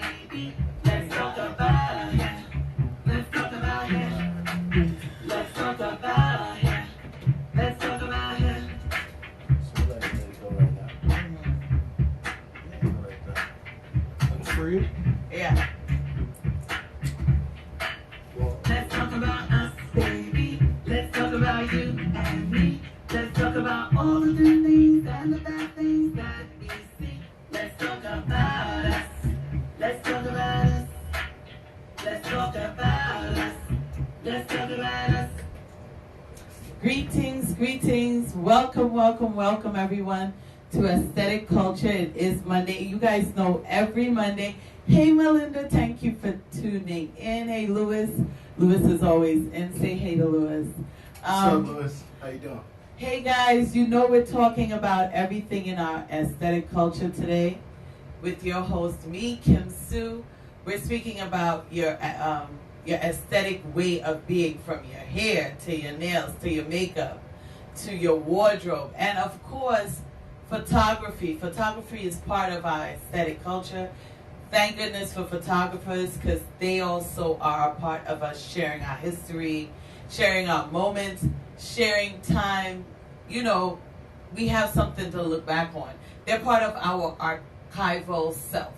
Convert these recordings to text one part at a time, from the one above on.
baby. Let's talk about it. Let's talk about it. Let's talk about it. Let's talk about it. So let it go right now. Yeah, go right there. That's for you? Yeah. Well, Let's talk about us, baby. Let's talk about you and me. Let's talk about all the good things and the bad things that we see. Let's talk about us. Let's talk about us. Let's talk about us. Let's talk about us. Greetings, greetings. Welcome, welcome, welcome everyone to Aesthetic Culture. It is Monday. You guys know every Monday. Hey Melinda, thank you for tuning in. Hey Louis. Louis is always in. Say hey to Louis. what's up, Louis? How you doing? Hey guys, you know we're talking about everything in our aesthetic culture today with your host, me, Kimsue. We're speaking about your aesthetic way of being, from your hair to your nails to your makeup to your wardrobe, and of course, photography. Photography is part of our aesthetic culture. Thank goodness for photographers, because they also are a part of us sharing our history, sharing our moments, sharing time. You know, we have something to look back on. They're part of our archival self.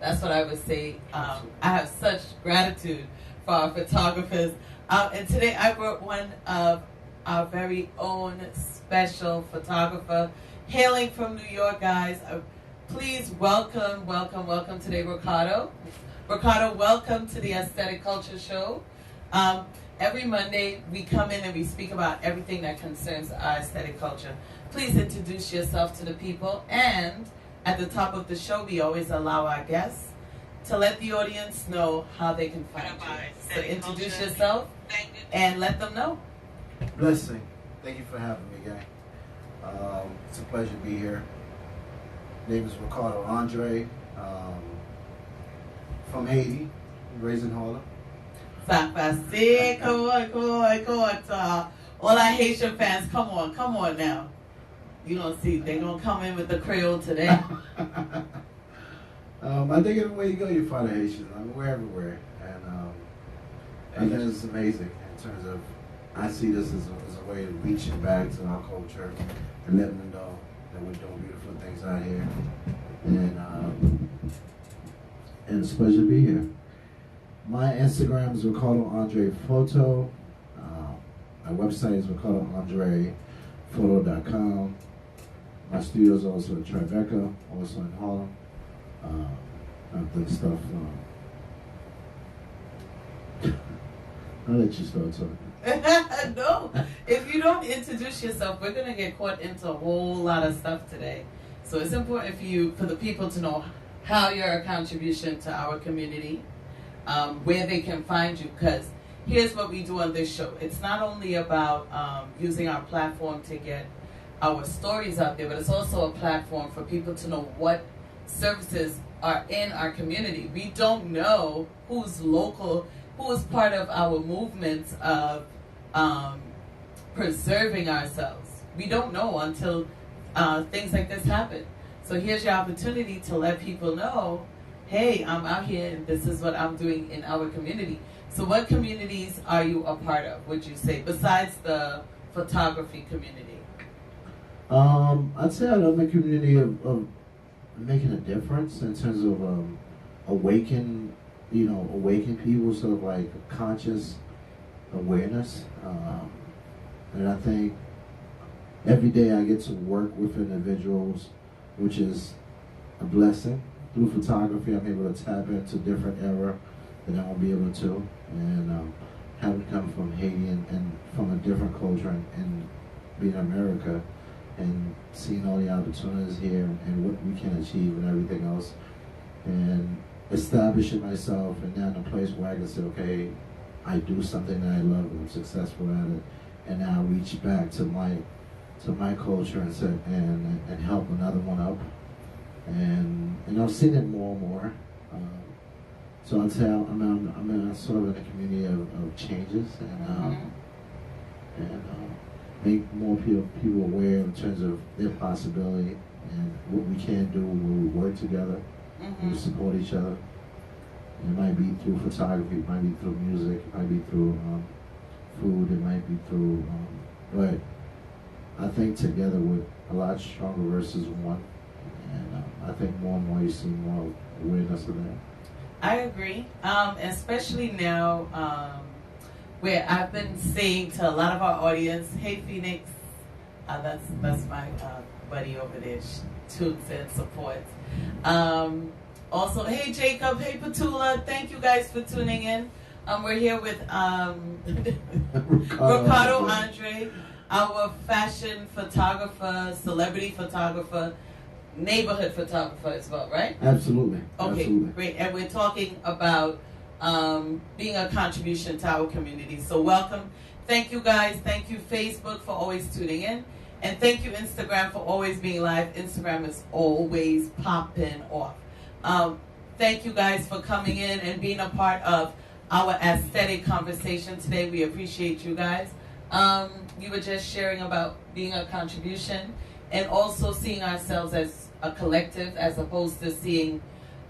That's what I would say. I have such gratitude for our photographers. And today I brought one of our very own special photographer, hailing from New York, guys. Please welcome today, Ricardo. Ricardo, welcome to the Aesthetic Culture Show. Every Monday, we come in and we speak about everything that concerns our aesthetic culture. Please introduce yourself to the people. And at the top of the show, we always allow our guests to let the audience know how they can find you. So introduce yourself and let them know. Blessing. Thank you for having me, gang. It's a pleasure to be here. Name is Ricardo Andre, from Haiti, raised in Harlem. Fantastic. Come on. All our Haitian fans, come on now. You don't see, they're going to come in with the Creole today. I think everywhere you go, you find a Haitian. I mean, we're everywhere. And that is amazing in terms of, I see this as a way of reaching back to our culture and letting them know that we're doing beautiful things out here. And it's a pleasure to be here. My Instagram is Ricardo Andre Photo. My website is ricardoandrephoto.com. My studio is also in Tribeca, also in Harlem. I've done stuff. I'll let you start talking. No, if you don't introduce yourself, we're going to get caught into a whole lot of stuff today. So it's important for the people to know how you're a contribution to our community, where they can find you, because here's what we do on this show. It's not only about using our platform to get our stories out there, but it's also a platform for people to know what services are in our community. We don't know who's local, who is part of our movements of preserving ourselves. We don't know until things like this happen. So here's your opportunity to let people know, hey, I'm out here and this is what I'm doing in our community. So what communities are you a part of, would you say, besides the photography community? I'd say I'm a community of making a difference in terms of awaken people, sort of like conscious awareness. And I think every day I get to work with individuals, which is a blessing. Through photography, I'm able to tap into different era that I won't be able to. And having come from Haiti and from a different culture and being in America and seeing all the opportunities here and what we can achieve and everything else. And establishing myself and now in a place where I can say, okay, I do something that I love and I'm successful at it, and now reach back to my culture and say, and help another one up. And I've seen it more and more. So I'd say I'm sort of in a community of changes and make more people aware in terms of their possibility and what we can do when we work together, we support each other. It might be through photography, it might be through music, it might be through food, it might be through, but I think together we're a lot stronger versus one. And I think more and more you see more awareness of that. I agree, especially now where I've been saying to a lot of our audience, "Hey, Phoenix," that's my buddy over there. She tunes in, supports. Also, hey Jacob, hey Petula, thank you guys for tuning in. We're here with Ricardo Andre, our fashion photographer, celebrity photographer, neighborhood photographer as well, right? Absolutely. Okay, Absolutely. great. And we're talking about being a contribution to our community. So welcome. Thank you guys. Thank you Facebook for always tuning in. And thank you Instagram for always being live. Instagram is always popping off. Thank you guys for coming in and being a part of our aesthetic conversation today. We appreciate you guys. You were just sharing about being a contribution and also seeing ourselves as a collective as opposed to seeing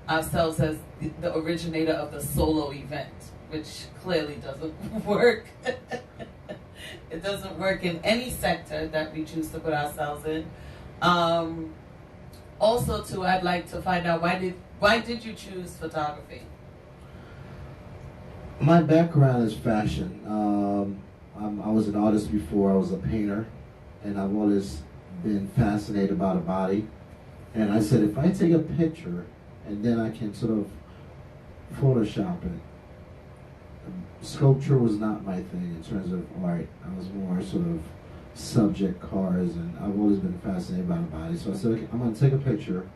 ourselves as the originator of the solo event, which clearly doesn't work. It doesn't work in any sector that we choose to put ourselves in. Also, too, I'd like to find out why did you choose photography? My background is fashion. I was an artist before. I was a painter, and I've always been fascinated by the body. And I said, if I take a picture and then I can sort of Photoshop it. Sculpture was not my thing in terms of art. I was more sort of subject cars, and I've always been fascinated by the body. So I said, okay, I'm going to take a picture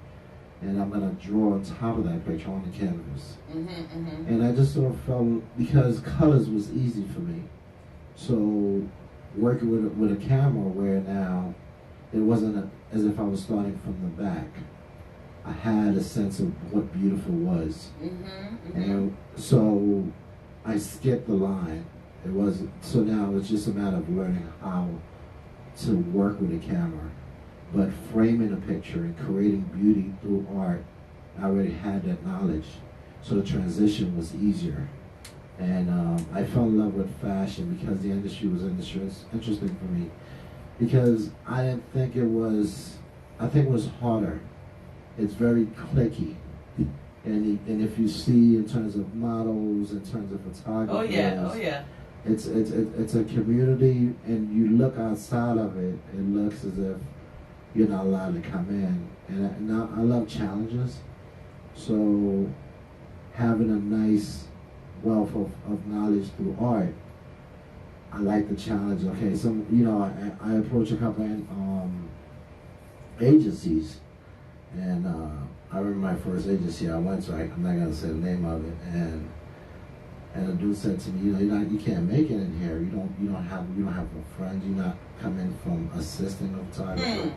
and I'm going to draw on top of that picture on the canvas. And I just sort of felt, because colors was easy for me. So working with a camera where now it wasn't as if I was starting from the back. I had a sense of what beautiful was. And so I skipped the line. It wasn't, so now it's just a matter of learning how to work with a camera. But framing a picture and creating beauty through art, I already had that knowledge. So the transition was easier. And I fell in love with fashion because the industry was interesting for me. Because I didn't think it was, I think it was harder. It's very cliquey. And if you see in terms of models, in terms of photographers, Oh yeah. It's a community, and you look outside of it, it looks as if you're not allowed to come in. And I love challenges, so having a nice wealth of knowledge through art, I like the challenge. Okay, I approach a couple of agencies, and I remember my first agency I went to. I'm not gonna say the name of it, and a dude said to me, you can't make it in here. You don't have no friends. You're not coming from assisting a photographer.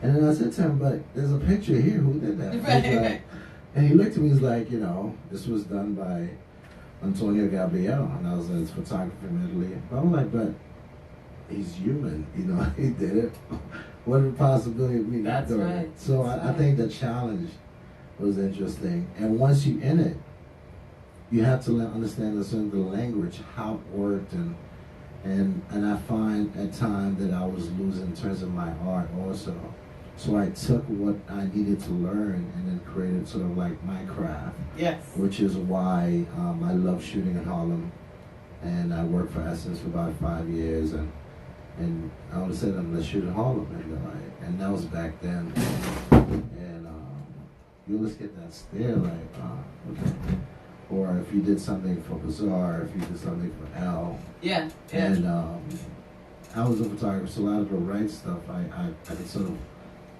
And then I said to him, but there's a picture here. Who did that? Right. And he looked at me. He's like, this was done by Antonio Gabriel, and I was his photographer from Italy. But I'm like, but he's human. He did it. What are the possibility of me not doing it? So I think the challenge was interesting. And once you're in it, you have to understand the language, how it worked, and I find at times that I was losing in terms of my art also. So I took what I needed to learn and then created sort of like my craft. Yes. Which is why I love shooting in Harlem, and I worked for Essence for about 5 years, and I would have said, let's shoot in Harlem, and that was back then. And you always get that stare like, okay. Or if you did something for Bazaar, if you did something for L. Yeah. And I was a photographer, so a lot of the right stuff, I could sort of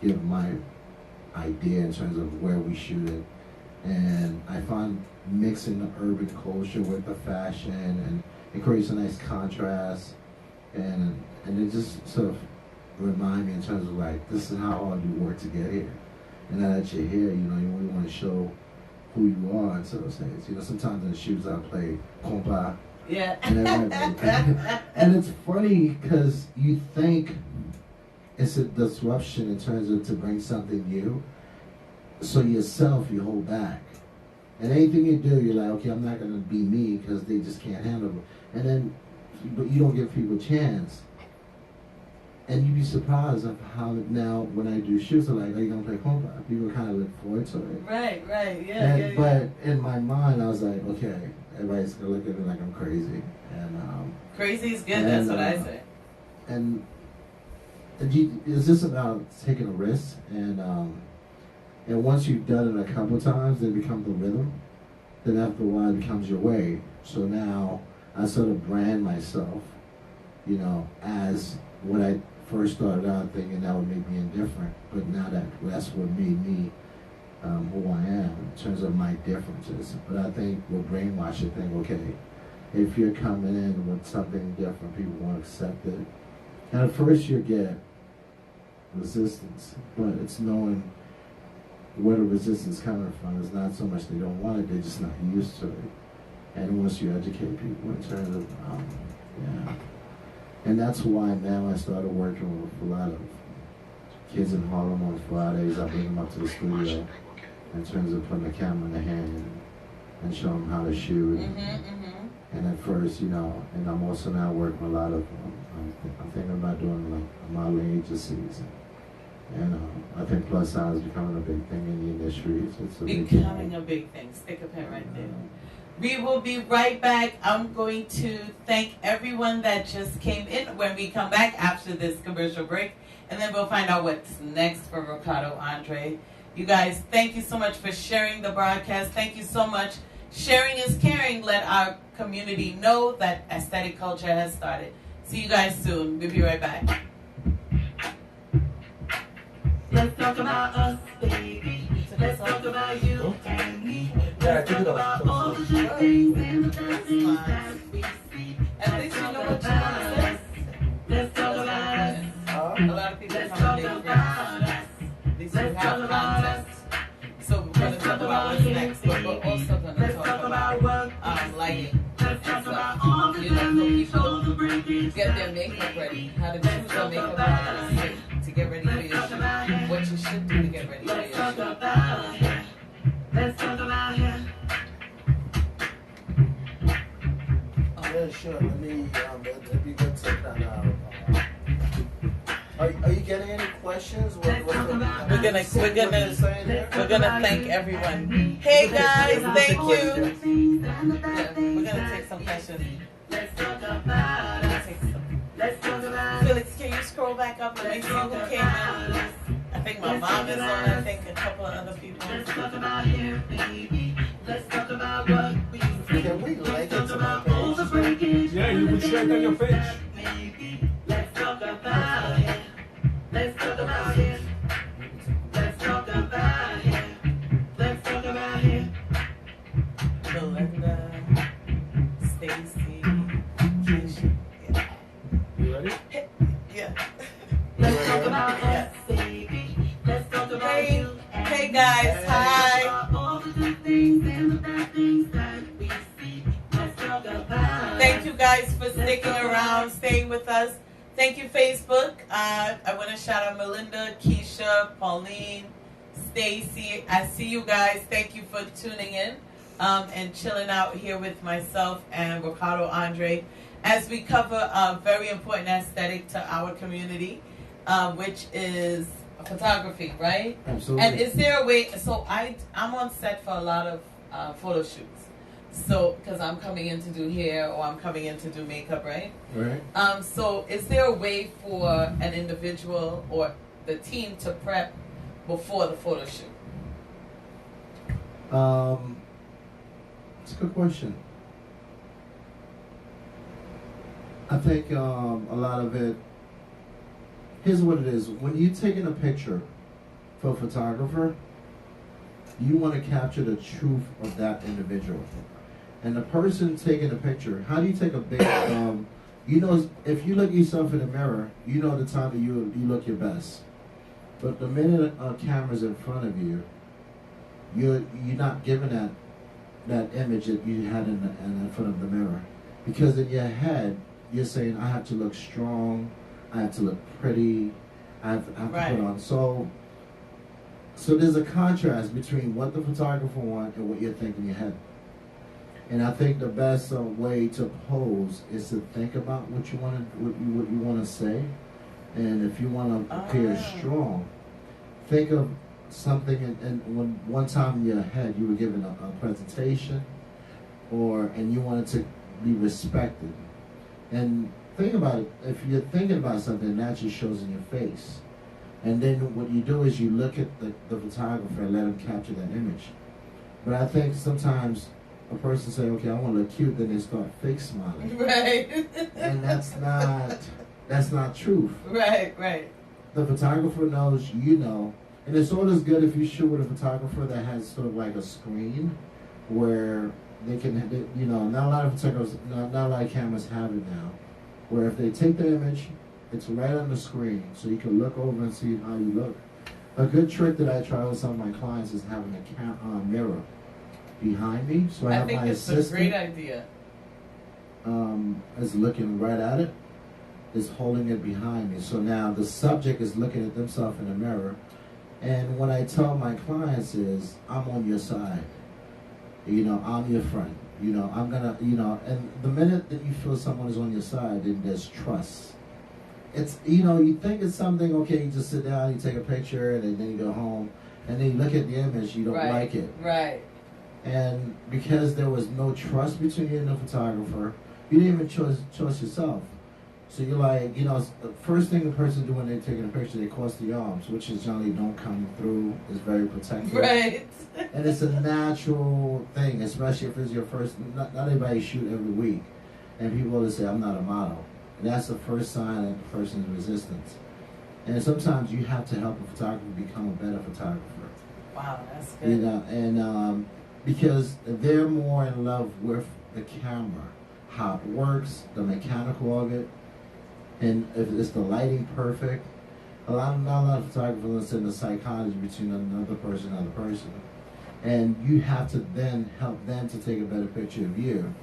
give my idea in terms of where we shoot it. And I find mixing the urban culture with the fashion, and it creates a nice contrast. And it just sort of remind me in terms of like, this is how hard you work to get here. And now that you're here, you really want to show who you are in certain things. Sometimes in the shoots I play compa. Yeah. And it's funny because you think it's a disruption in terms of to bring something new. So yourself, you hold back. And anything you do, you're like, okay, I'm not gonna be me because they just can't handle it. And then, but you don't give people a chance. And you'd be surprised of how now when I do shoots, they're like, are you gonna play compa? People kind of look forward to it. Right, And, but in my mind, I was like, okay, everybody's gonna look at me like I'm crazy. And crazy is good. That's what I say. And it's just about taking a risk, and once you've done it a couple times, it becomes the rhythm. Then after a while, it becomes your way. So now I sort of brand myself, you know, as what I first started out thinking that would make me indifferent, but now that's what made me who I am in terms of my differences. But I think we're brainwashed to think, okay, if you're coming in with something different, people won't accept it. And at first you get resistance, but it's knowing where the resistance is coming from. It's not so much they don't want it, they're just not used to it. And once you educate people in terms of, yeah. And that's why now I started working with a lot of kids in Harlem on Fridays. I bring them up to the studio in terms of putting a camera in their hand and show them how to shoot. And at first, you know, and I'm also now working with a lot of, I'm thinking about doing like modeling agencies. And I think plus size is becoming a big thing in the industry. It's becoming a big thing. Stick a pin right there. We will be right back. I'm going to thank everyone that just came in when we come back after this commercial break. And then we'll find out what's next for Ricardo Andre. You guys, thank you so much for sharing the broadcast. Thank you so much. Sharing is caring. Let our community know that aesthetic culture has started. See you guys soon. We'll be right back. Let's talk about us, baby. Let's talk about you and me. Let's talk about all the good things and the bad things that we see. At least you know what you want to say. Let's talk about us. A lot of people come to their friends. At least we have content. So we're going to talk about what's next, but we're also going to talk about lighting. And stuff. You know, for people get their makeup ready, how to choose their makeup artist to get ready for your shoot, what you should do to get ready for your shoot. Let's talk about it. Yeah, sure. Let me, it'd be good to kind of, are you getting any questions? We're gonna thank everyone. Hey guys, thank you. Yeah, we're gonna take some questions. Let's talk about it. Felix, can you scroll back up and make sure who came in? I think my mom is on. I think a couple of other people. Let's talk about here, baby. Let's talk about what we see. Can we like it to my page? Yeah, you can share it on your page. Let's talk about it. Let's talk about it. Let's talk about it. Let's talk about it. Melinda, Stacy, Keisha. Yeah. You ready? Yeah. Let's talk about us, baby. Let's talk about you. Hey guys, hi. All the good things and the bad things that we see. Let's talk about it. Thank you guys for sticking around, staying with us. Thank you, Facebook. I want to shout out Melinda, Keisha, Pauline, Stacy. I see you guys. Thank you for tuning in and chilling out here with myself and Ricardo Andre as we cover a very important aesthetic to our community, which is photography, right? Absolutely. And is there a way? So I'm on set for a lot of photo shoots. So, because I'm coming in to do hair or I'm coming in to do makeup, right? Right. So, is there a way for an individual or the team to prep before the photo shoot? It's a good question. I think a lot of it, here's what it is. When you're taking a picture for a photographer, you want to capture the truth of that individual. And the person taking the picture, how do you take a big, you know, if you look at yourself in the mirror, you know the time that you look your best. But the minute a camera's in front of you, you're not given that image that you had in front of the mirror. Because in your head, you're saying, I have to look strong, I have to look pretty, I have to Right. put on. So So there's a contrast between what the photographer wants and what you're thinking in your head. And I think the best way to pose is to think about what you want to what you want to say, and if you want to appear strong, think of something. And when one time in your head you were given a presentation, and you wanted to be respected, and think about it. If you're thinking about something, it naturally shows in your face. And then what you do is you look at the photographer and let him capture that image. But I think sometimes a person say, okay, I want to look cute, then they start fake smiling. Right. And that's not truth. Right. The photographer knows, you know, and it's always good if you shoot with a photographer that has sort of like a screen where they can, not a lot of photographers, not a lot of cameras have it now, where if they take the image, it's right on the screen, so you can look over and see how you look. A good trick that I try with some of my clients is having a mirror behind me. So I have think my it's a great idea. Is looking right at it, is holding it behind me. So now the subject is looking at themselves in the mirror. And what I tell my clients is, I'm on your side. I'm your friend. I'm gonna, and the minute that you feel someone is on your side, then there's trust. It's, you think it's something, okay, you just sit down, you take a picture, and then you go home, and then you look at the image, you don't like it. Right. And because there was no trust between you and the photographer, you didn't even trust yourself. So you're like, the first thing the person do when they're taking a picture, they cross the arms, which is generally don't come through, is very protective. Right. And it's a natural thing, especially if it's your first, not everybody shoot every week. And people always say, I'm not a model. And that's the first sign that the person's resistance. And sometimes you have to help a photographer become a better photographer. Wow, that's good. Because they're more in love with the camera, how it works, the mechanical of it, and if it's the lighting perfect. Not a lot of photographers understand the psychology between another person and another person. And you have to then help them to take a better picture of you,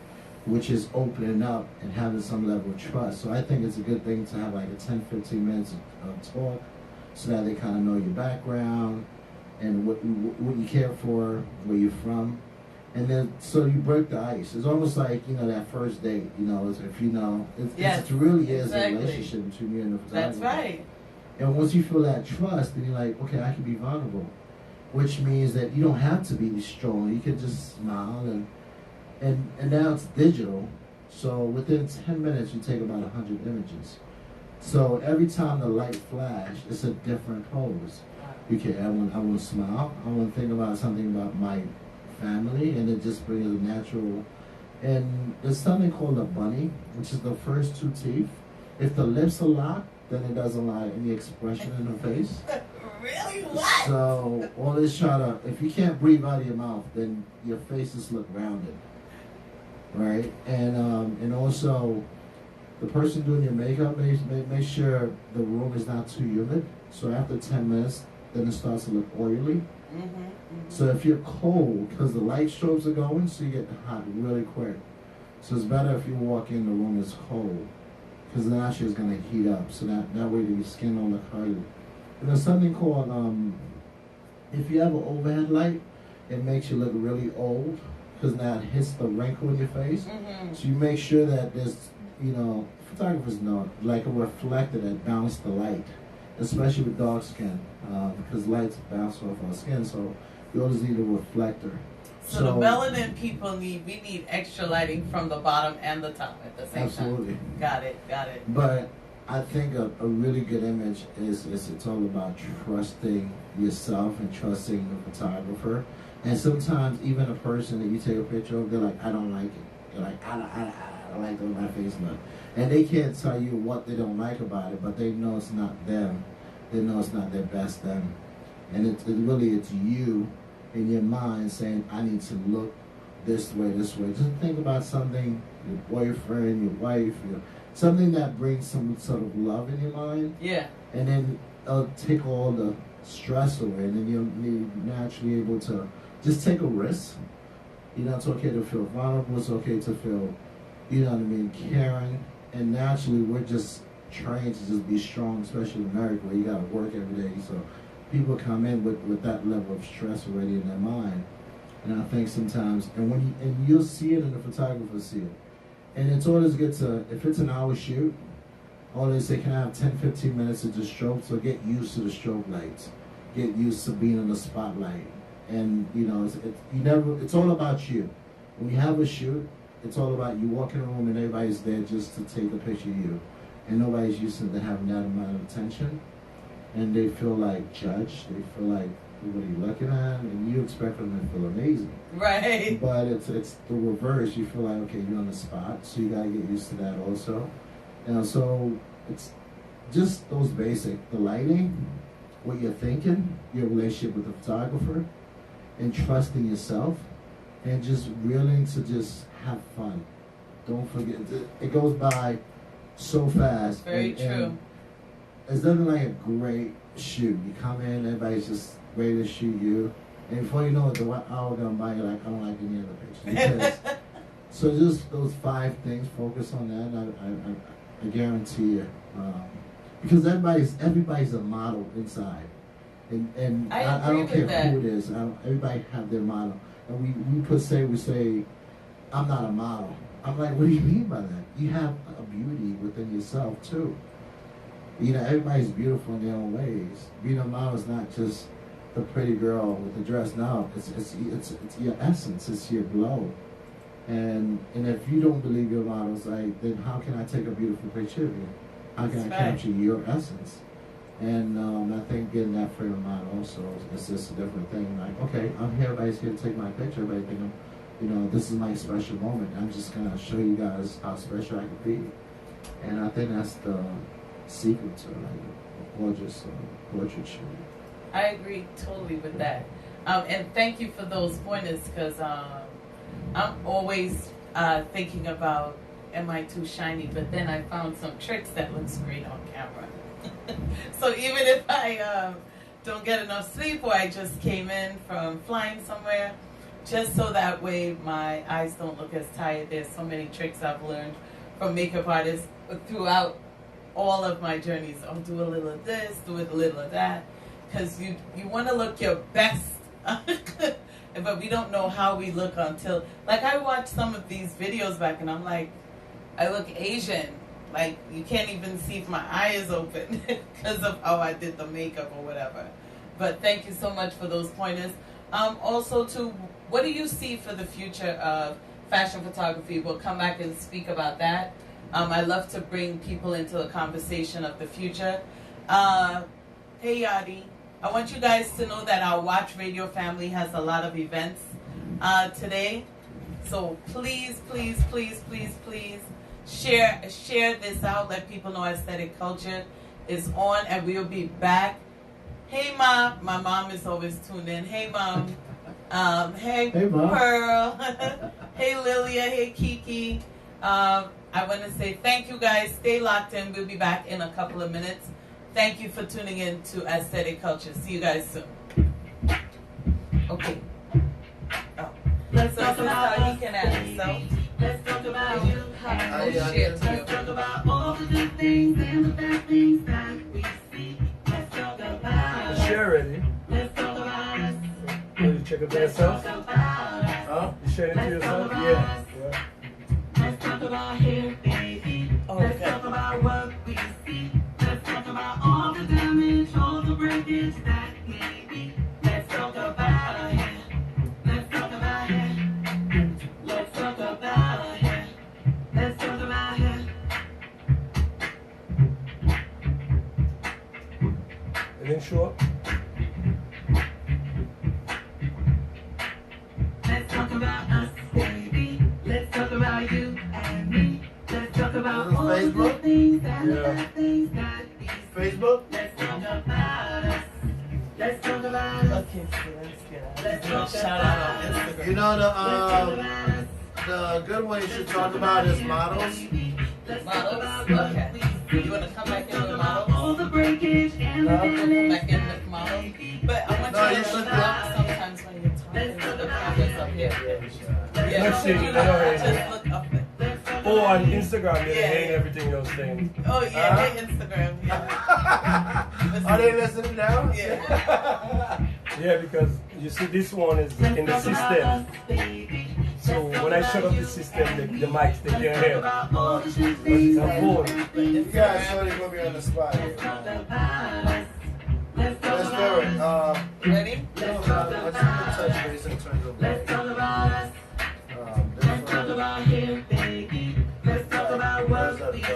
which is opening up and having some level of trust. So I think it's a good thing to have like a 10, 15 minutes of talk so that they kind of know your background and what you care for, where you're from. And then, so you break the ice. It's almost like, that first date, it really is a relationship between you and the photographer. That's right. And once you feel that trust, then you're like, okay, I can be vulnerable. Which means that you don't have to be strong. You can just smile and now it's digital. So within 10 minutes, you take about 100 images. So every time the light flash, it's a different pose. Okay, I want to smile. I want to think about something about my family, and it just brings a natural. And there's something called a bunny, which is the first two teeth. If the lips are locked, then it doesn't allow any expression in the face. Really? What? So all this if you can't breathe out of your mouth, then your faces look rounded, right? And also, the person doing your makeup make sure the room is not too humid. So after 10 minutes, then it starts to look oily. So if you're cold, because the light strobes are going, so you get hot really quick. So it's better if you walk in, the room is cold, because then actually it's going to heat up. So that way your skin don't look hard. And there's something called, if you have an overhead light, it makes you look really old, because now it hits the wrinkle in your face. So you make sure that there's, photographers know, like a reflector that bounces the light, especially with dark skin, because lights bounce off our skin, so you always need a reflector. So the melanin people we need extra lighting from the bottom and the top at the same absolutely. Time. Got it. But I think a really good image is it's all about trusting yourself and trusting the photographer. And sometimes even a person that you take a picture of, they're like, I don't like it. They're like, I don't like the way my face look. And they can't tell you what they don't like about it, but they know it's not them. They know it's not their best them. And it's you in your mind saying, I need to look this way. Just think about something, your boyfriend, your wife, something that brings some sort of love in your mind. Yeah. And then it'll take all the stress away, and then you'll be naturally able to just take a risk. It's okay to feel vulnerable. It's okay to feel, caring. And naturally, we're just trained to just be strong, especially in America, where you got to work every day. So people come in with that level of stress already in their mind. And I think sometimes, and you'll see it, and the photographer see it. And it's always good to, if it's an hour shoot, always say, can I have 10, 15 minutes of just strobe? So get used to the strobe lights. Get used to being in the spotlight. And, it's all about you. When you have a shoot, it's all about you walk in a room and everybody's there just to take a picture of you. And nobody's used to having that amount of attention. And they feel like judged. They feel like, what are you looking at? And you expect them to feel amazing. Right. But it's the reverse. You feel like, okay, you're on the spot. So you got to get used to that also. So it's just those basic, the lighting, what you're thinking, your relationship with the photographer, and trusting yourself, and just willing to just have fun. Don't forget, it goes by so fast. Very true. And it's nothing like a great shoot. You come in, everybody's just ready to shoot you, and before you know it, the hour gone by, you're like, I don't like any other pictures. So just those 5 things, focus on that. I guarantee you, because everybody's a model inside, and I don't care who it is. Everybody have their model, and we say, I'm not a model. I'm like, what do you mean by that? You have a beauty within yourself too. Everybody's beautiful in their own ways. Being a model is not just the pretty girl with the dress. No, it's your essence. It's your glow. And if you don't believe your models, then how can I take a beautiful picture of you? How can I capture your essence? And I think getting that frame of mind also is just a different thing. Like, okay, I'm here, everybody's here to take my picture. Everybody think, this is my special moment. I'm just gonna show you guys how special I can be. And I think that's the secret to a gorgeous portrait shoot. I agree totally with that. And thank you for those pointers, because I'm always thinking about, am I too shiny? But then I found some tricks that looks great on camera. So even if I don't get enough sleep, or I just came in from flying somewhere, just so that way my eyes don't look as tired. There's so many tricks I've learned from makeup artists throughout all of my journeys. I'll do a little of this, do a little of that, because you want to look your best. But we don't know how we look until, like, I watch some of these videos back and I'm like, I look Asian. Like, you can't even see if my eye is open because of how I did the makeup or whatever. But thank you so much for those pointers. Also, too, what do you see for the future of fashion photography? We'll come back and speak about that. I love to bring people into a conversation of the future. Hey, Yadi. I want you guys to know that our Watch Radio family has a lot of events today. So please, please, please, please, please share this out. Let people know Aesthetic Culture is on, and we'll be back. Hey, Mom. My mom is always tuned in. Hey, Mom. Hey, Mom. Pearl. Hey, Lilia. Hey, Kiki. I want to say thank you, guys. Stay locked in. We'll be back in a couple of minutes. Thank you for tuning in to Aesthetic Culture. See you guys soon. Okay. Oh. Let's talk about how you can add himself. Let's talk about you. Let's talk about all the good things and the bad things that we see. Let's talk about us. Share already. Let's talk about us. You check it for yourself? Let's talk about us. Huh? You share it to yourself? Yeah. Yeah. Let's talk about here, baby. Let's talk about what we see. Let's talk about all the damage, all the breakage that may be. Let's talk about it. Let's talk about it. Let's talk about it. Let's talk about it. And then short. Let's talk about us, baby. Let's talk about you and me. Let's talk about all the good things and the bad things that we see. Facebook? Let's talk about us. Let's talk about us. Okay, so let's get Let's talk shout out on Instagram. You know the good one you should talk about is models. Models? Okay. You want to come back in with models? All the breakage and the come back in with models. But I want you to look up sometimes when you're talking. The camera's up here. Yeah. Let's see. Just look up. Oh, on Instagram, they Yeah. hate everything you're saying. Oh yeah, my Instagram. Yeah. Are they listening now? Yeah. Yeah, because you see, this one is in the system. So when I shut off the system, the mics, they can't hear. But it's on phone. You guys sorry put me on the spot here. Let's do it. Ready? I just want to touch base in terms of like, Let's talk about here, baby. Let's talk about what we see.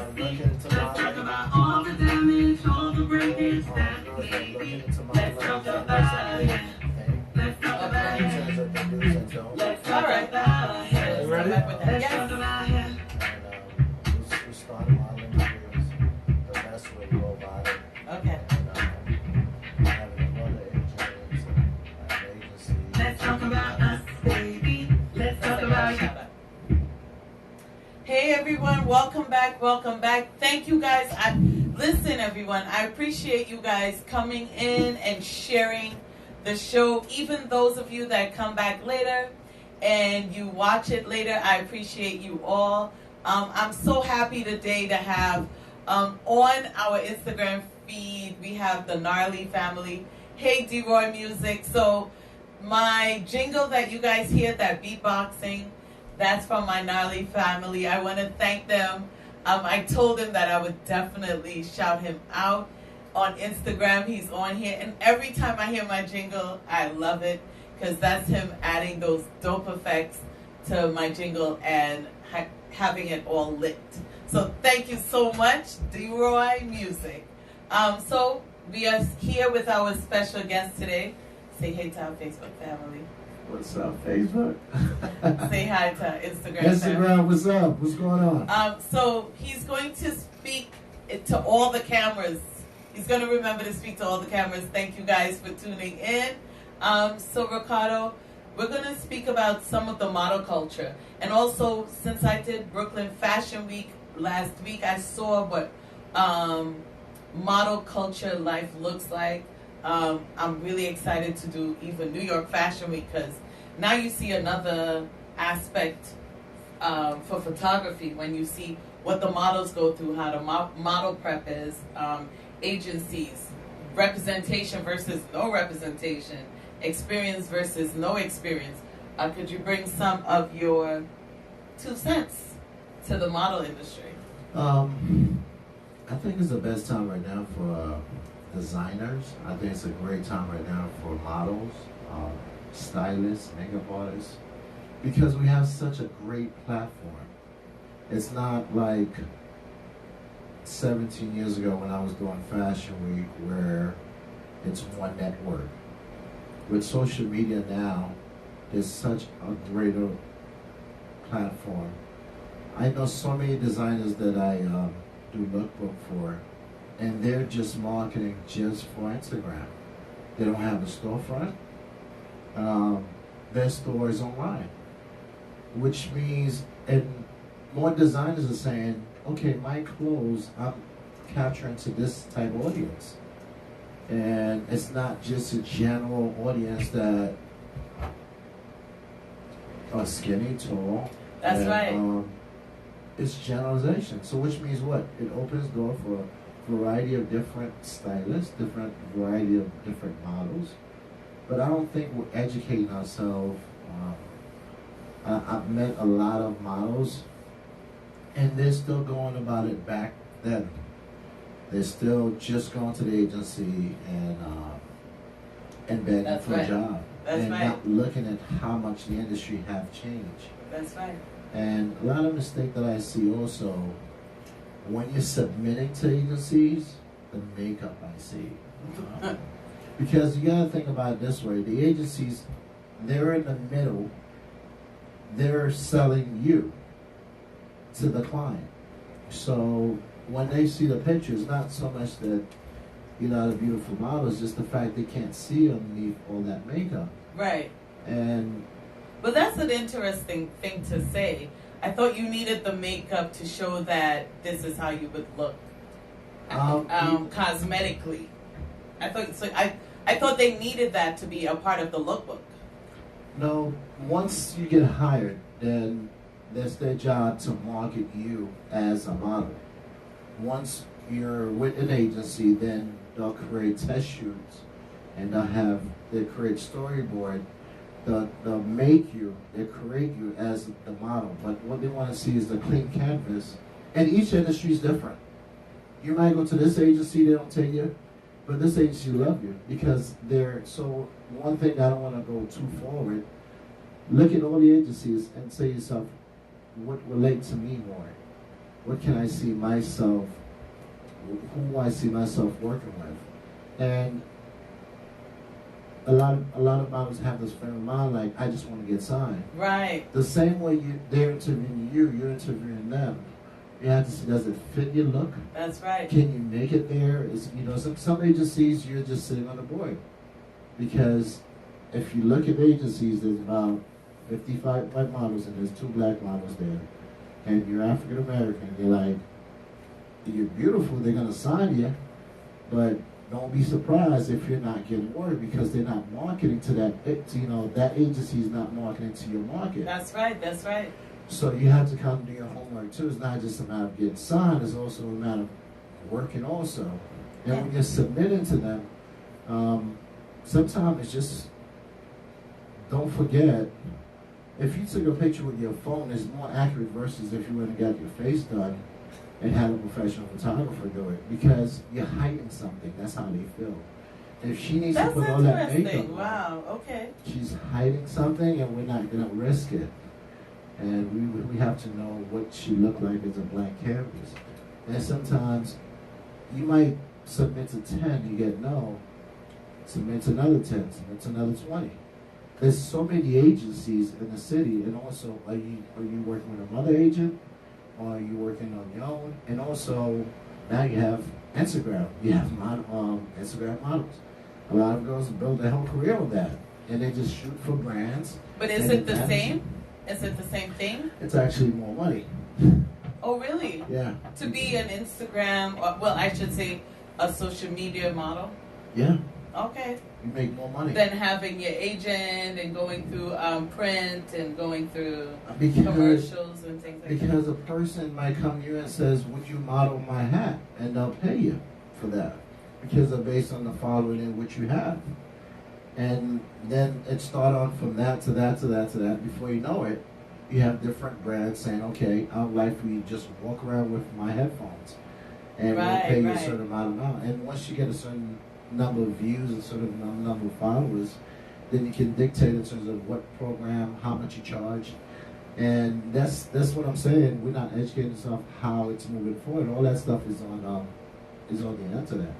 Let's talk about all the damage, all the breakage that maybe. Let's talk about it. Let's talk about it. Let's talk about it. You ready? Let's talk about it. we started modeling videos the best way to go about it. Okay. And having other agents and agencies. Let's talk about us, baby. Let's talk about it. Hey everyone, welcome back, welcome back. Thank you guys. Listen everyone, I appreciate you guys coming in and sharing the show. Even those of you that come back later and you watch it later, I appreciate you all. I'm so happy today to have on our Instagram feed, we have the Gnarly family. Hey D-Roy Music. So my jingle that you guys hear, that beatboxing, that's from my Gnarly family. I want to thank them. I told him that I would definitely shout him out on Instagram. He's on here. And every time I hear my jingle, I love it because that's him adding those dope effects to my jingle and having it all lit. So thank you so much, D-Roy Music. So we are here with our special guest today. Say hey to our Facebook family. What's up, Facebook? Say hi to our Instagram family. Instagram, what's up? What's going on? So he's going to speak to all the cameras. He's going to remember to speak to all the cameras. Thank you guys for tuning in. So Ricardo, we're going to speak about some of the model culture. And also, since I did Brooklyn Fashion Week last week, I saw what model culture life looks like. I'm really excited to do even New York Fashion Week because now you see another aspect for photography when you see what the models go through, how the model prep is, agencies, representation versus no representation, experience versus no experience. Could you bring some of your 2 cents to the model industry? I think it's the best time right now for designers. I think it's a great time right now for models, stylists, makeup artists, because we have such a great platform. It's not like 17 years ago when I was doing Fashion Week where it's one network. With social media now, there's such a greater platform. I know so many designers that I do lookbook for, and they're just marketing just for Instagram. They don't have a storefront. Their store is online, which means, and more designers are saying, okay, my clothes, I'm capturing to this type of audience. And it's not just a general audience that are skinny, tall. That's and, right. It's generalization. So which means what? It opens door for a variety of different stylists, different variety of different models. But I don't think we're educating ourselves. I've met a lot of models, and they're still going about it back then. They're still just going to the agency and begging That's for right. a job. That's and right. not looking at how much the industry have changed. That's right. And a lot of mistake that I see also, when you're submitting to agencies, the makeup I see. Because you gotta think about it this way, the agencies, they're in the middle, they're selling you to the client. So when they see the pictures, not so much that you're not a beautiful model, it's just the fact they can't see underneath all that makeup. Right. And But that's an interesting thing to say. I thought you needed the makeup to show that this is how you would look cosmetically. I thought they needed that to be a part of the lookbook. no, once you get hired, then that's their job to market you as a model. Once you're with an agency, then they'll create test shoots and they'll create storyboard. They'll create you as the model. But what they want to see is the clean canvas. And each industry is different. You might go to this agency, they don't take you, but this agency love you because they're so. One thing I don't want to go too forward. Look at all the agencies and say to yourself, what relates to me more? What can I see myself? Who I see myself working with? And a lot of models have this frame of mind like, I just want to get signed. Right. The same way they're interviewing you, you're interviewing them. You have to see, does it fit your look? That's right. Can you make it there? Some agencies you're just sitting on the board. Because if you look at agencies, there's about 55 white models and there's 2 black models there. And you're African American, you're like, you're beautiful, they're gonna sign you, but don't be surprised if you're not getting work because they're not marketing to that, that agency is not marketing to your market. That's right, that's right. So you have to come do your homework too. It's not just a matter of getting signed, it's also a matter of working also. And when you're submitting to them, sometimes it's just, don't forget, if you took a picture with your phone, it's more accurate versus if you went and got your face done and had a professional photographer do it, because you're hiding something. That's how they feel. If she needs to put all that makeup on, wow, okay. she's hiding something and we're not going to risk it. And we have to know what she looked like as a blank canvas. And sometimes you might submit to 10, you get no, submit to another 10, submit to another 20. There's so many agencies in the city, and also, are you working with another agent, or are you working on your own? And also, now you have Instagram. You have Instagram models. A lot of girls build their whole career on that, and they just shoot for brands. But is it the same? Is it the same thing? It's actually more money. Oh, really? Yeah. To be an Instagram, or, well, I should say, a social media model? Yeah. Okay. You make more money Than having your agent and going through print and going through because, commercials and things like that. Because a person might come to you and says, would you model my hat? And they'll pay you for that. Because they're based on the following in which you have. And then it starts on from that to that to that to that. Before you know it, you have different brands saying, okay, I would like for you to just walk around with my headphones. And we'll pay you a certain amount. And once you get a certain number of views and sort of number of followers, then you can dictate in terms of what program, how much you charge. And that's what I'm saying. We're not educating ourselves how it's moving forward. All that stuff is on the internet.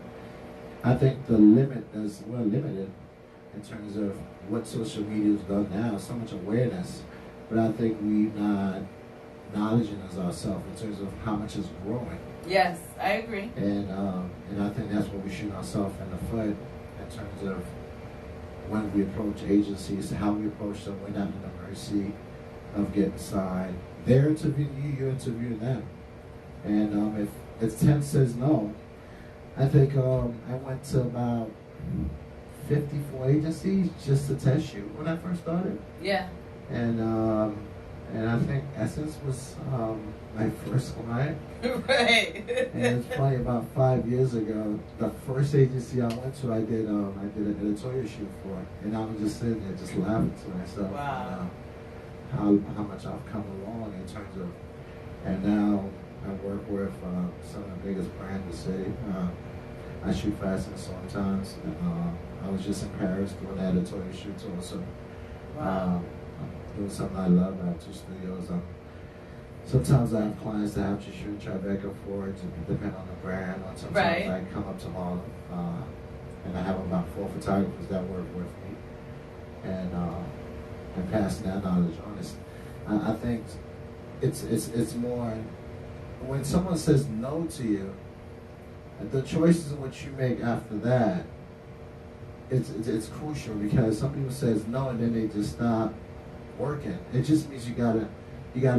I think the limit is well limited in terms of what social media has done now. So much awareness, but I think we're not acknowledging as ourselves in terms of how much is growing. Yes, I agree. And I think that's what we shoot ourselves in the foot in terms of when we approach agencies, how we approach them. We're not in the mercy of getting signed. They're interviewing you, you're interviewing them. And if 10 says no, I think I went to about 54 agencies just to test you when I first started. Yeah. And I think Essence was my first client. Right. And it's probably about 5 years ago. The first agency I went to, I did an editorial shoot for, and I was just sitting there just laughing to myself. Wow. How much I've come along in terms of, and now I work with some of the biggest brands in the city. I shoot fashion sometimes. I was just in Paris doing an editorial shoot also. Wow. Doing something I love. I have 2 studios. Sometimes I have clients that have to shoot Tribeca for it, depending on the brand. Or sometimes I come up to Harlem, and I have about 4 photographers that work with me, and passing that knowledge on. I think it's more when someone says no to you, the choices in which you make after that, it's crucial, because some people says no and then they just stop working. It just means you gotta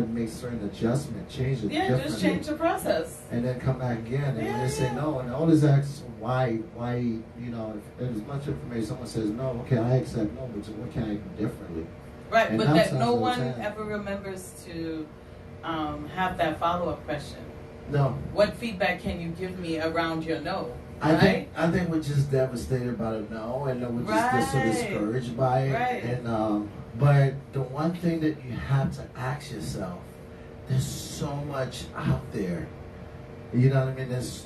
make certain adjustment, change it. Yeah, just change the process. And then come back again, and they say no, and all this asks why, if there's much information, someone says no, okay, I accept no, but what can I do differently? Right, and but that no one ever remembers to have that follow-up question. No. What feedback can you give me around your no? I think we're just devastated by the no, and we're just so discouraged by it. Right. And but the one thing that you have to ask yourself, there's so much out there. You know what I mean? There's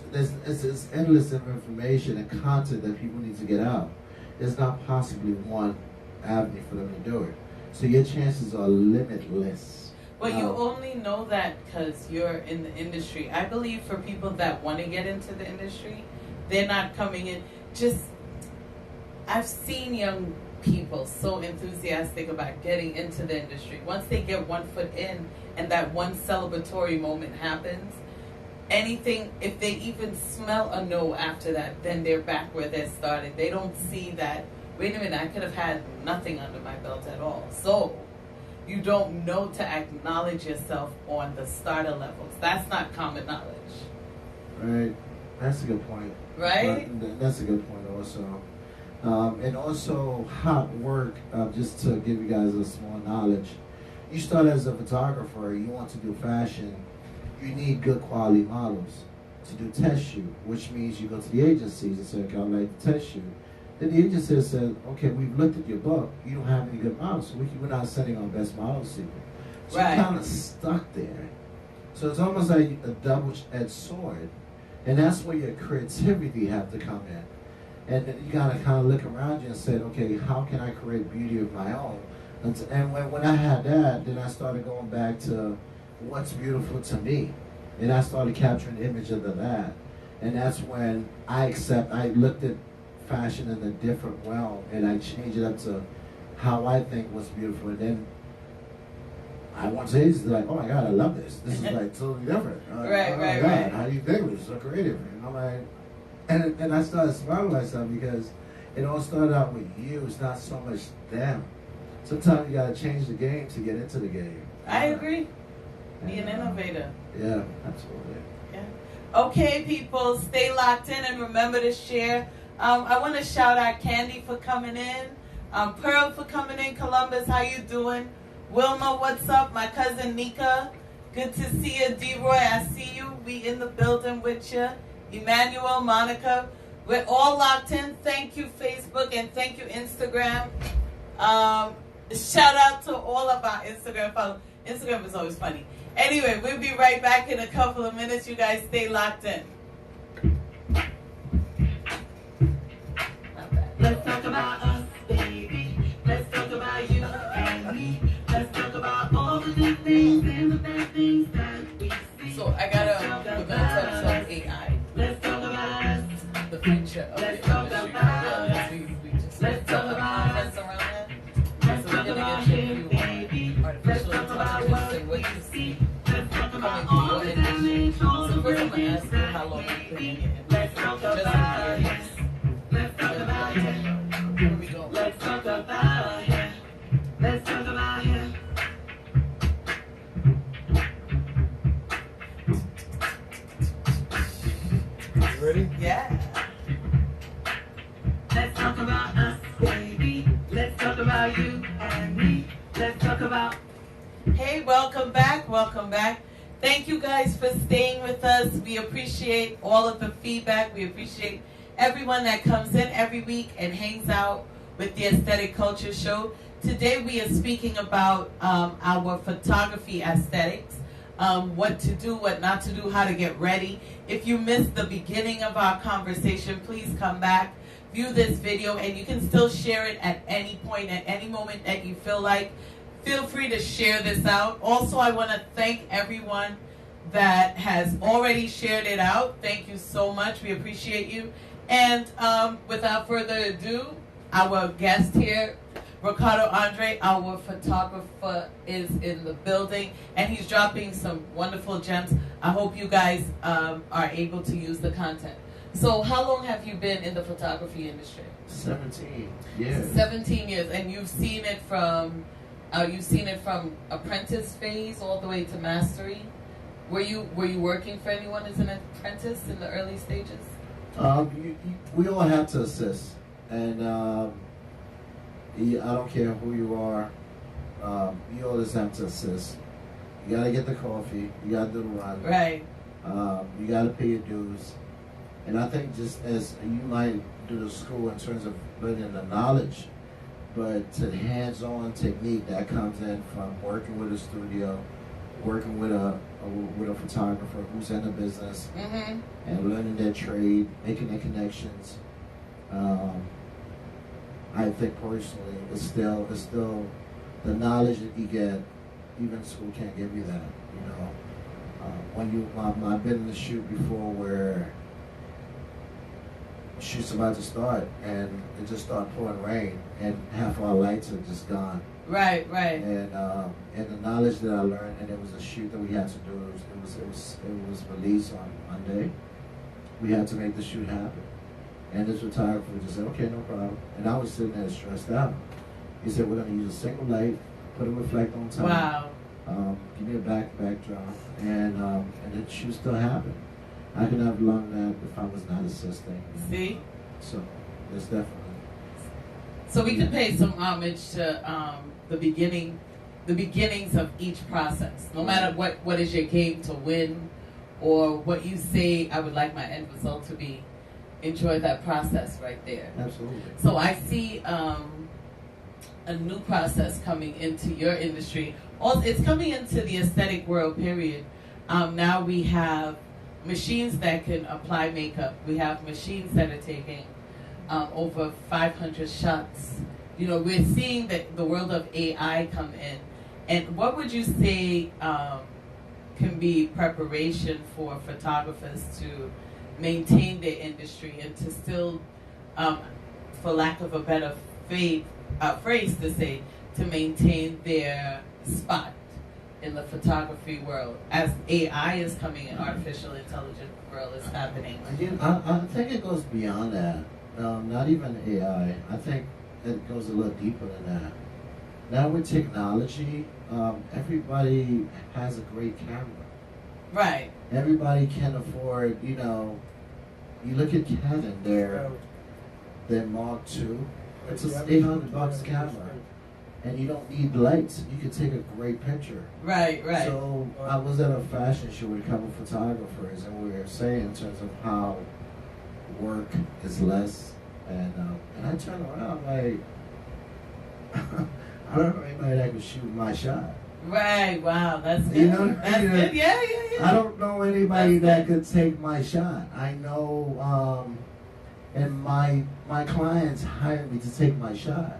endless of information and content that people need to get out. There's not possibly one avenue for them to do it. So your chances are limitless. But you only know that because you're in the industry. I believe for people that want to get into the industry, they're not coming in. I've seen young people so enthusiastic about getting into the industry. Once they get one foot in and that one celebratory moment happens, anything, if they even smell a no after that, then they're back where they started. They don't see that, wait a minute, I could have had nothing under my belt at all. So you don't know to acknowledge yourself on the starter levels. That's not common knowledge. Right. That's a good point. Right? That's a good point also. And also hot work, just to give you guys a small knowledge. You start as a photographer, you want to do fashion, you need good quality models to do test shoot, which means you go to the agencies and say, okay, I'd like to test shoot. Then the agency says, okay, we've looked at your book, you don't have any good models, so we're not sending our best models to you. So Right. you're kind of stuck there. So it's almost like a double-edged sword. And that's where your creativity have to come in. And then you gotta kind of look around you and say, okay, how can I create beauty of my own? And when I had that, then I started going back to what's beautiful to me. And I started capturing the image of that. And that's when I looked at fashion in a different realm, and I changed it up to how I think was beautiful. And then I want to say, it's like, oh my God, I love this. This is like totally different. Right. How do you think it was so creative? And I'm like, and I started smiling myself because it all started out with you. It's not so much them. Sometimes you gotta change the game to get into the game. I agree. Be an innovator. Yeah, absolutely. Yeah. Okay, people, stay locked in and remember to share. I want to shout out Candy for coming in, Pearl for coming in, Columbus, how you doing? Wilma, what's up? My cousin Nika, good to see you. D-Roy, I see you. We in the building with you. Emmanuel, Monica, we're all locked in. Thank you, Facebook, and thank you, Instagram. Shout out to all of our Instagram followers. Instagram is always funny. Anyway, we'll be right back in a couple of minutes. You guys stay locked in. Let's talk about us, baby. Let's talk about you and me. Let's talk about all the good things and the bad things that we see. So we're gonna touch on AI. Let's talk about us. The future of the industry. Let's talk about us around that. Let's So talk we're about gonna get you, you baby. Let's artificial talk about intelligence what and what we you see. see Let's talk coming about through all your the industry. damage, all So the first I'm gonna breakage ask you that how long we you've been in see. your industry. Let's talk Just about in it. Let's talk about it. Where we going? Let's talk about it. Let's talk about it. You ready? Yeah. Let's talk about us, baby. Let's talk about you and me. Let's talk about. Hey, welcome back. Welcome back. Thank you guys for staying with us. We appreciate all of the feedback. We appreciate everyone that comes in every week and hangs out with the Aesthetic Culture Show. Today we are speaking about our photography aesthetics, what to do, what not to do, how to get ready. If you missed the beginning of our conversation, please come back, view this video, and you can still share it at any point, at any moment that you feel like. Feel free to share this out. Also, I want to thank everyone that has already shared it out. Thank you so much. We appreciate you. And without further ado, our guest here, Ricardo Andre, our photographer, is in the building, and he's dropping some wonderful gems. I hope you guys are able to use the content. So how long have you been in the photography industry? 17 years. 17 years, and you've seen it from apprentice phase all the way to mastery. Were you working for anyone as an apprentice in the early stages? We all have to assist, and I don't care who you are. You always have to assist. You gotta get the coffee. You gotta do the run. Right. You gotta pay your dues. And I think just as you might do the school in terms of learning the knowledge, but to the hands-on technique that comes in from working with a studio, working with a photographer who's in the business, Mm-hmm. and learning their trade, making their connections. I think personally, it's still the knowledge that you get. Even school can't give you that. You know, I've been in the shoot before where shoot's about to start and it just started pouring rain and half our lights are just gone. Right, right. And the knowledge that I learned, and it was a shoot that we had to do. It was released on Monday. We had to make the shoot happen. And this photographer just said, okay, no problem. And I was sitting there stressed out. He said, we're going to use a single light, put a reflect on top. Wow. Give me a backdrop, and the shoot still happened. I could have learned that if I was not assisting. See? So, there's definitely. So we can pay some homage to the beginnings of each process. No matter what is your game to win, or what you say, I would like my end result to be. Enjoy that process right there. Absolutely. So I see a new process coming into your industry. Also, it's coming into the aesthetic world, period. Now we have machines that can apply makeup. We have machines that are taking over 500 shots. You know, we're seeing the world of AI come in. And what would you say can be preparation for photographers to maintain their industry and to still, for lack of a better phrase to say, to maintain their spot in the photography world as AI is coming and artificial intelligence world is happening? Again, I think it goes beyond that. Not even AI. I think it goes a little deeper than that. Now with technology, everybody has a great camera. Right. Everybody can afford, you know, you look at Canon, their Mark II, it's a $800 camera. And you don't need lights. You can take a great picture. Right, right. So I was at a fashion show with a couple of photographers, and we were saying in terms of how work is less. And I turned around like, I don't know anybody that can shoot my shot. Right, wow, that's good. You know, that's good, yeah. I don't know anybody that could take my shot. I know, and my clients hire me to take my shot.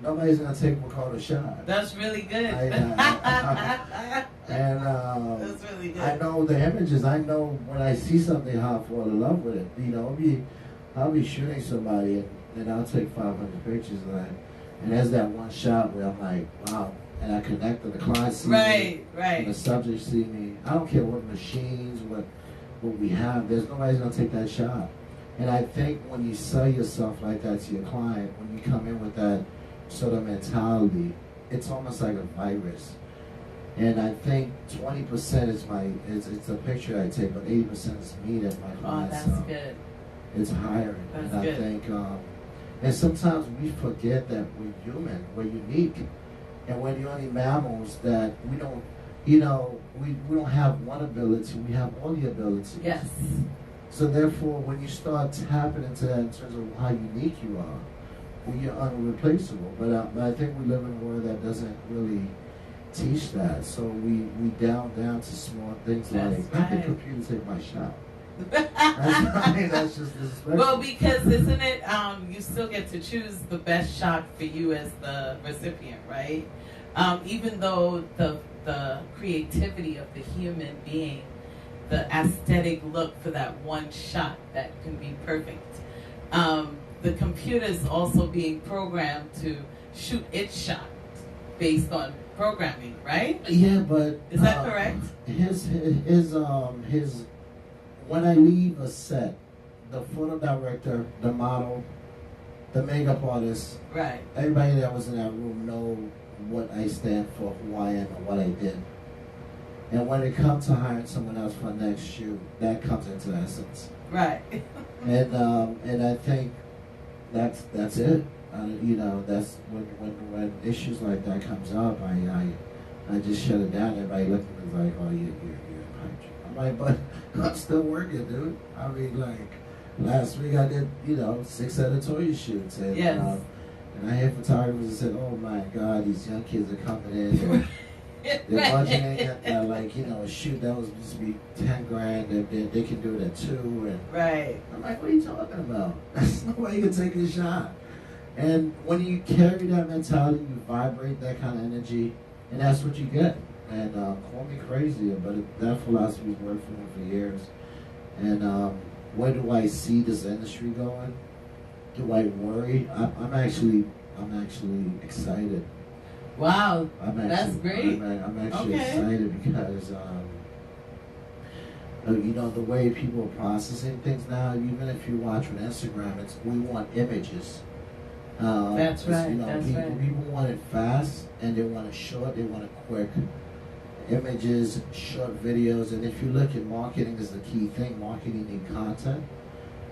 Nobody's gonna take Ricardo's shot. That's really good. And that's really good. I know the images. I know when I see something, how I fall in love with it. You know, I'll be shooting somebody, and I'll take 500 pictures, and there's that one shot where I'm like, wow, and I connect with the client. See me, right. And the subject see me. I don't care what machines, what we have. There's nobody's gonna take that shot. And I think when you sell yourself like that to your client, when you come in with that sort of mentality, it's almost like a virus. And I think 20% is it's a picture I take, but 80% is me that my clients. Oh, that's good. It's hiring. That's and good. I think, and sometimes we forget that we're human, we're unique, and we're the only mammals that we don't, you know, we don't have one ability, we have all the abilities. Yes. So therefore, when you start tapping into that in terms of how unique you are, well, you're unreplaceable. But I think we live in a world that doesn't really teach that. So we down to small things like, I can computer take my shot. That's just disrespectful. Well, because isn't it, you still get to choose the best shot for you as the recipient, right? Even though the creativity of the human being, the aesthetic look for that one shot that can be perfect. The computer is also being programmed to shoot its shot based on programming, right? Yeah, but is that correct? His when I leave a set, the photo director, the model, the makeup artist, right? Everybody that was in that room know what I stand for, who I am, and what I did. And when it comes to hiring someone else for the next shoot, that comes into essence. Right. and I think that's it. You know, that's when issues like that comes up, I just shut it down. Everybody looked at me like, oh, you're a pipe dream. I'm like, but I'm still working, dude. I mean, like, last week I did, 6 editorial shoots. And, Yes. And I hear photographers that said, oh my God, these young kids are coming in. They're budgeting at like, a shoot that was supposed to be 10 grand. They can do it at 2. And Right. I'm like, what are you talking about? There's no way you can take a shot. And when you carry that mentality, you vibrate that kind of energy, and that's what you get. And call me crazy, but that philosophy's worked for me for years. And where do I see this industry going? Do I worry? I'm actually excited. Wow, That's great. I'm actually Okay. excited because the way people are processing things now. Even if you watch on Instagram, we want images. That's right. That's right. People want it fast, and they want it short. They want it quick. Images, short videos, and if you look at marketing is the key thing. Marketing need content,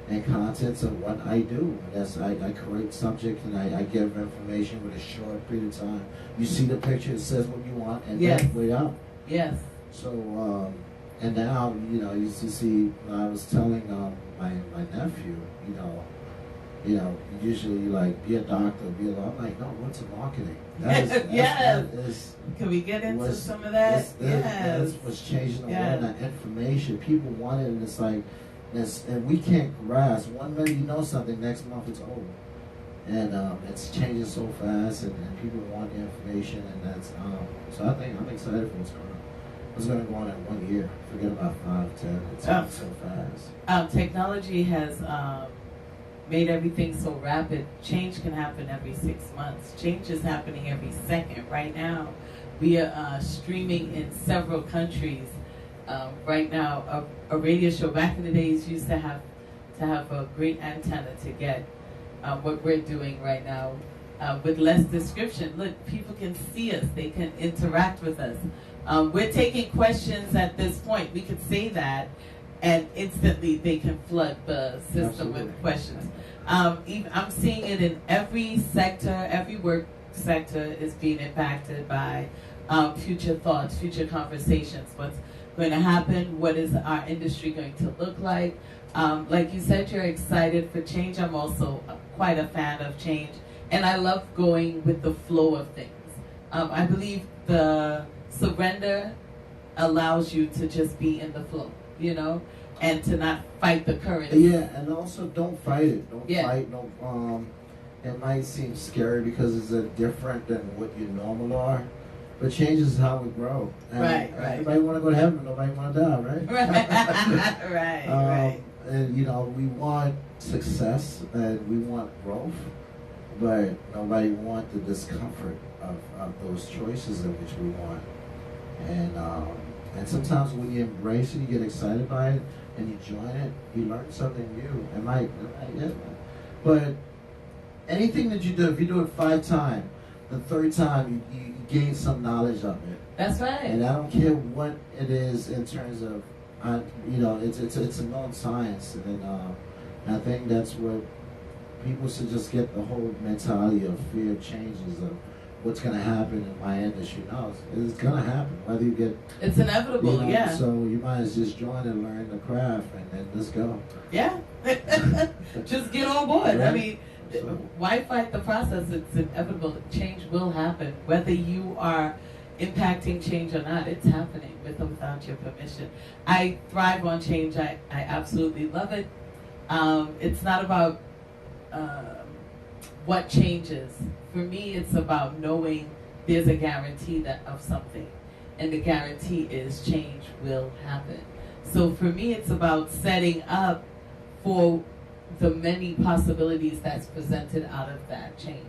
and content's of what I do. I create subject and I give information with a short period of time. You see the picture, it says what you want, and Yes. then way up. Yes. So, and now, you used to see, I was telling my nephew, usually like, be a doctor, be a lawyer. I'm like, no, what's in marketing? Yes. Can we get into some of that? That's what's changing the world, that information. People want it, and it's like, and we can't grasp. 1 minute you know something, next month it's over. And it's changing so fast, and people want the information, and that's, so I think I'm excited for what's going to go on in 1 year. Forget about 5, 10. It's moving so fast. Technology has made everything so rapid. Change can happen every 6 months. Change is happening every second. Right now, we are streaming in several countries. Right now, a radio show back in the days used to have a great antenna to get what we're doing right now with less description. Look, people can see us. They can interact with us. We're taking questions at this point. We could say that, and instantly they can flood the system with questions. I'm seeing it in every sector. Every work sector is being impacted by future thoughts, future conversations. What's going to happen? What is our industry going to look like? Like you said, you're excited for change. I'm also quite a fan of change, and I love going with the flow of things. I believe the surrender allows you to just be in the flow, and to not fight the current. Yeah, and also don't fight it. Don't fight. No. It might seem scary because it's different than what your normal are, but change is how we grow. And right. Everybody want to go to heaven. Nobody want to die, right? Right. And we want success and we want growth, but nobody want the discomfort of those choices in which we want. And sometimes when you embrace it, you get excited by it, and you join it, you learn something new. But anything that you do, if you do it 5 times, the 3rd time you gain some knowledge of it. That's right. And I don't care what it is in terms of, it's a known science, and I think that's what people should just get the whole mentality of fear of changes of what's going to happen in my industry. No, it's going to happen. Whether you get... It's inevitable, yeah. So you might as well just join and learn the craft, and then let's go. Yeah. Just get on board. Right? I mean, why fight the process? It's inevitable. Change will happen. Whether you are impacting change or not, it's happening with or without your permission. I thrive on change. I absolutely love it. It's not about what changes. For me, it's about knowing there's a guarantee of something, and the guarantee is change will happen. So for me, it's about setting up for the many possibilities that's presented out of that change.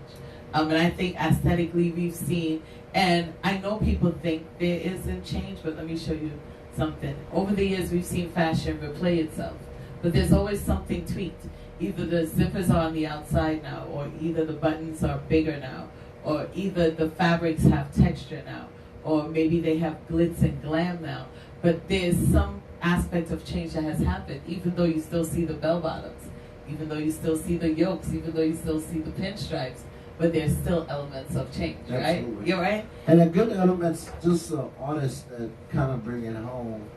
And I think aesthetically we've seen, and I know people think there isn't change, but let me show you something. Over the years, we've seen fashion replay itself, but there's always something tweaked. Either the zippers are on the outside now, or either the buttons are bigger now, or either the fabrics have texture now, or maybe they have glitz and glam now. But there's some aspect of change that has happened, even though you still see the bell bottoms, even though you still see the yokes, even though you still see the pinstripes. but there's still elements of change, right? Absolutely. You're right? And a good element's just artists that kind of bring it home.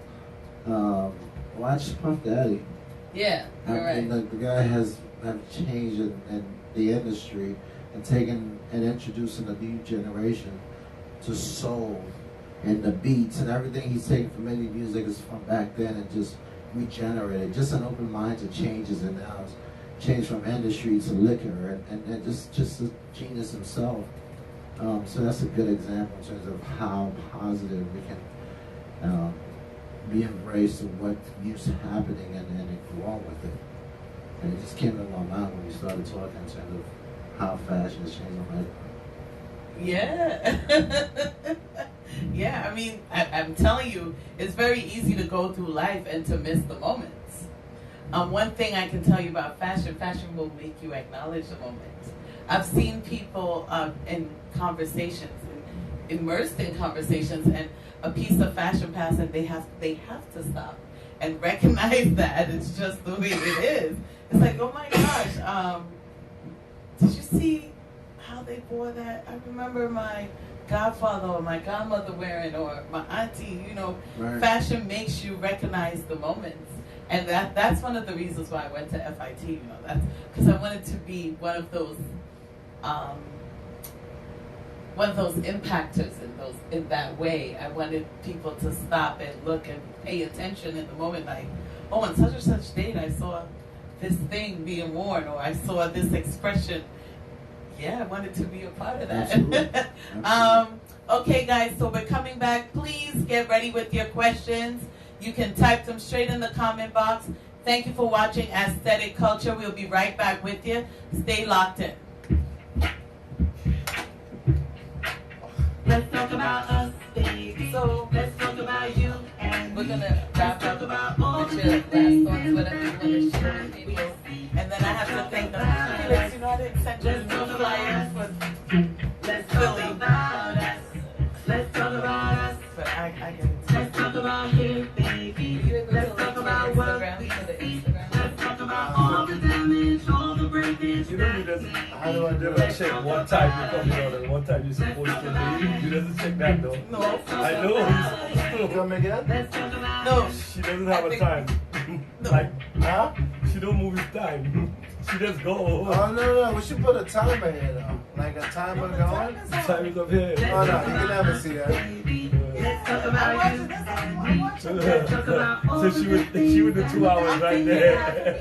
Watch Puff Daddy. Yeah, you're right. The guy have changed in the industry and taken and introducing a new generation to soul and the beats and everything he's taken from indie music is from back then and just regenerated. Just an open mind to changes and now it's changed from industry to liquor and just a genius himself. So that's a good example in terms of how positive we can be embraced of what used to happening and grow with it. And it just came into my mind when we started talking in terms of how fashion has changed my life. Yeah. Yeah, I mean, I'm telling you, it's very easy to go through life and to miss the moments. One thing I can tell you about fashion will make you acknowledge the moment. I've seen people in conversations, immersed in conversations, and a piece of fashion pass, and they have to stop and recognize that it's just the way it is. It's like, oh my gosh, did you see how they wore that? I remember my godfather or my godmother wearing, or my auntie, Right. Fashion makes you recognize the moments. And that's one of the reasons why I went to FIT, that's because I wanted to be one of those impactors in that way. I wanted people to stop and look and pay attention in the moment, like, oh, on such and such date I saw this thing being worn, or I saw this expression. Yeah, I wanted to be a part of that. Absolutely. Absolutely. Okay, guys, so we're coming back. Please get ready with your questions. You can type them straight in the comment box. Thank you for watching Aesthetic Culture. We'll be right back with you. Stay locked in. Let's talk about us, baby. So Let's talk about you and we're going to wrap up with your last thoughts, whatever you want to share with people. And then I have to thank them. Felix, I didn't send you the flyers for let's talk about us. Let's talk about us. But I get it. Let's talk about you, baby. Let's talk about what we see. Let's talk about all the damage, all the breakage. You know, you just, how do I do it? Check one time you come out and one time you're supposed to leave. You doesn't check that though. No. I know. You gonna make it up? Let's talk about No. She doesn't have a time. No. Like, Huh? she don't move with time. She just go. Oh, no. We should put a timer here, though. Like a timer going. Time is up here. Oh, no. You can never see that. let's talk about you. Let's talk about all So the she would do 2 hours right there. there.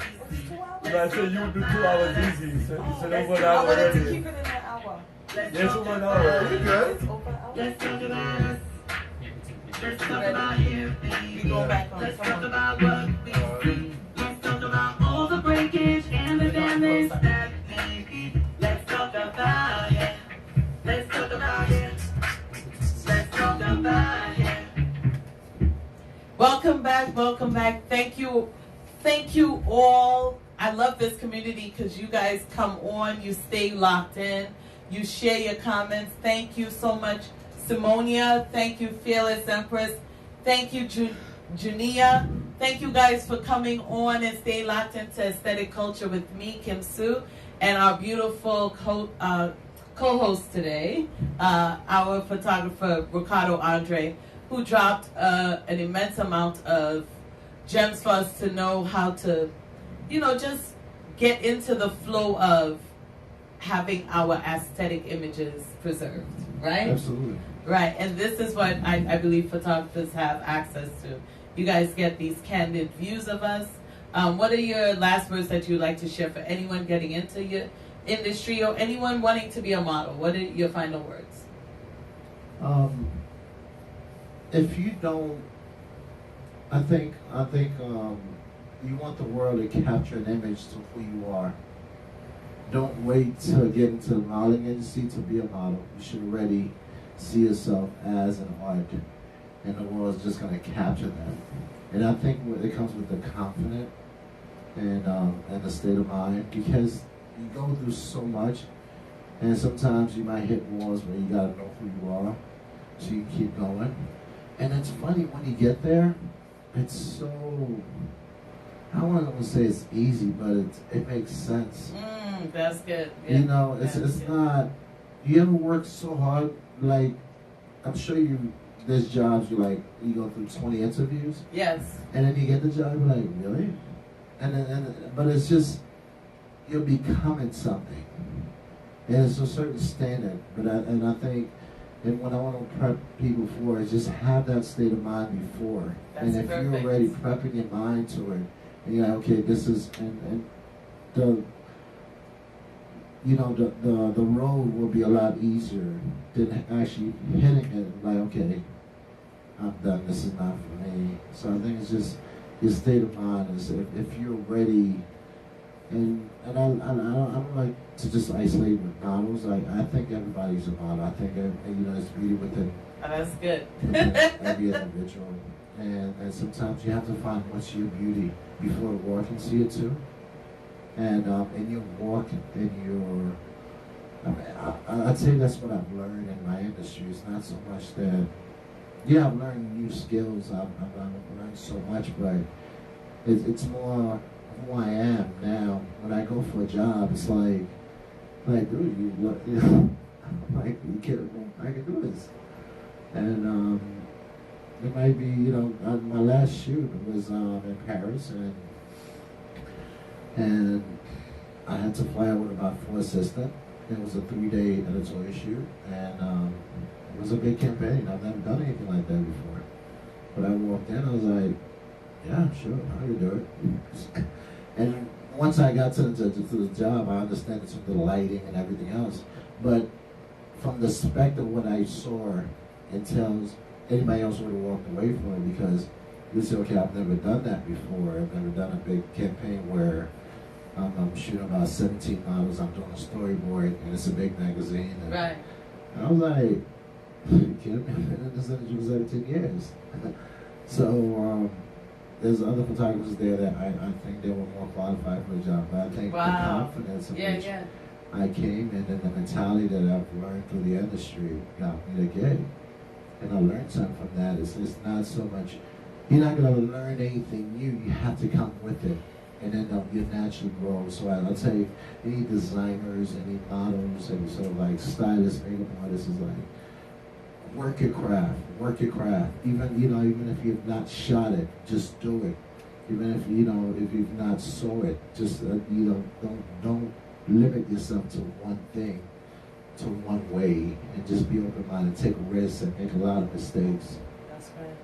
But I said you would do 2 hours easy. So that's 1 I hour wanted to already. keep it in an hour. Yes, 1 hour. You good? It's over an hour. Let's talk about us. Let's talk about you, We baby. go back on Let's talk someone. about what we see. Let's talk about all the breakage and the damage that we keep. Let's talk about it. Let's talk about it. Let's talk about it. Welcome back, welcome back. Thank you all. I love this community because you guys come on, you stay locked in, you share your comments. Thank you so much, Simonia. Thank you, Fearless Empress. Thank you, Junia. Thank you guys for coming on and stay locked into Aesthetic Culture with me, Kimsue, and our beautiful co-host today, our photographer, Ricardo Andre, who dropped an immense amount of gems for us to know how to, just get into the flow of having our aesthetic images preserved, right? Absolutely. Right, and this is what I believe photographers have access to. You guys get these candid views of us. What are your last words that you'd like to share for anyone getting into your industry or anyone wanting to be a model? What are your final words? If you don't, I think you want the world to capture an image to who you are. Don't wait to get into the modeling industry to be a model. You should already see yourself as an art, and the world's just going to capture that. And I think it comes with the confidence and the state of mind, because you go through so much, and sometimes you might hit walls where you got to know who you are, so you keep going. And it's funny when you get there, it's so, I don't want to say it's easy, but it makes sense. That's good. Yeah. You know, it's good. not. You ever work so hard? Like, I'm sure there's jobs you go through 20 interviews. Yes. And then you get the job, you're like, really? But it's just, you're becoming something. And it's a certain standard. And I think, and what I want to prep people for is just have that state of mind before. That's and if perfect. you're already prepping your mind to it, and you're like, okay, this is, and the, you know, the road will be a lot easier than actually hitting it like, okay, I'm done, this is not for me. So I think it's just your state of mind is if you're ready, and I don't like to just isolate with models. I think everybody's a model. I think it's beauty within That's good. every individual, and sometimes you have to find what's your beauty before the world can see it too. And in your walk, in your, I'd say that's what I've learned in my industry. It's not so much that, yeah, I've learned new skills. I've learned so much, but it's more who I am now. When I go for a job, it's like dude, like, you kidding? I can do this. And it might be, my last shoot was in Paris, and I had to fly out with about 4 assistants. It was a 3-day editorial shoot, and it was a big campaign. I've never done anything like that before. But I walked in, I was like, yeah, sure, I can do it. And once I got to the job, I understand it's the lighting and everything else. But from the perspective of what I saw, it tells anybody else would have walked away from it, because you say, okay, I've never done that before. I've never done a big campaign where I'm shooting about 17 models, I'm doing a storyboard, and it's a big magazine. And Right. I was like, you kidding me? I've been in this industry for 17 years. So there's other photographers there that I think they were more qualified for the job. But I think the confidence in which I came in, and the mentality that I've learned through the industry got me to get. And I learned something from that. It's not so much, you're not going to learn anything new. You have to come with it. And then you naturally grow. So I'll tell you, any designers, any models, any sort of like stylists, makeup artists, is like, work your craft, work your craft. Even if you've not shot it, just do it. Even if if you've not saw it, just don't limit yourself to one thing, to one way, and just be open-minded, take risks, and make a lot of mistakes. That's right.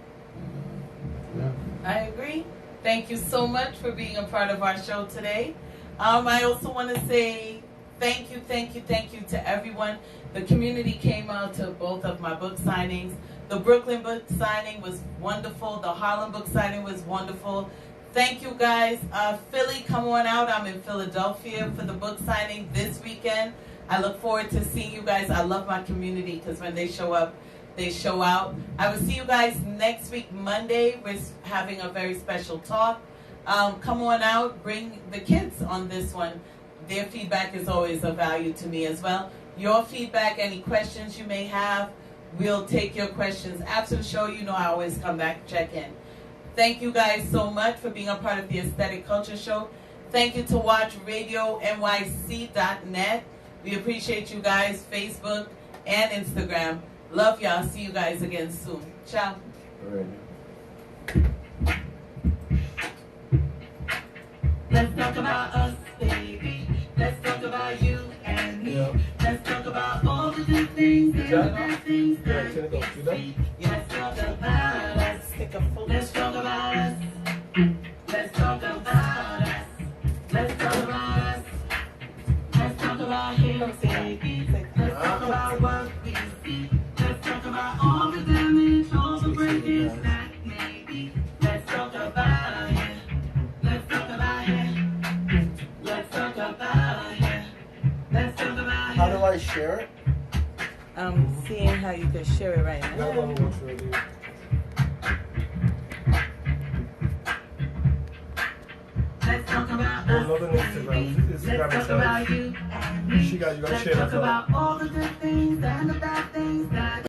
Yeah. I agree. Thank you so much for being a part of our show today. I also want to say thank you to everyone. The community came out to both of my book signings. The Brooklyn book signing was wonderful. The Harlem book signing was wonderful. Thank you guys. Philly, come on out. I'm in Philadelphia for the book signing this weekend. I look forward to seeing you guys. I love my community because when they show up, they show out. I will see you guys next week, Monday. We're having a very special talk. Come on out. Bring the kids on this one. Their feedback is always of value to me as well. Your feedback, any questions you may have, we'll take your questions after the show. I always come back, check in. Thank you guys so much for being a part of the Aesthetic Culture Show. Thank you to watch RadioNYC.net. We appreciate you guys, Facebook and Instagram. Love y'all. See you guys again soon. Ciao. All right. Let's talk about us, baby. Let's talk about you and me. Let's talk about all the good things and the bad things that we see. Let's talk about us. Let's talk about us. Let's talk about us. Let's talk about us. Let's talk about him, baby. Let's talk about what we see. Let's talk about all the damage, all the breakage that may be. Let's talk about it. Let's talk about it. Let's talk about it. Let's talk about it. How do I share it? I'm seeing how you can share it right now. Let's talk about There's another us. Instagram. Let's talk about you and me. You gotta Let's share talk that. about all the good things and the bad things that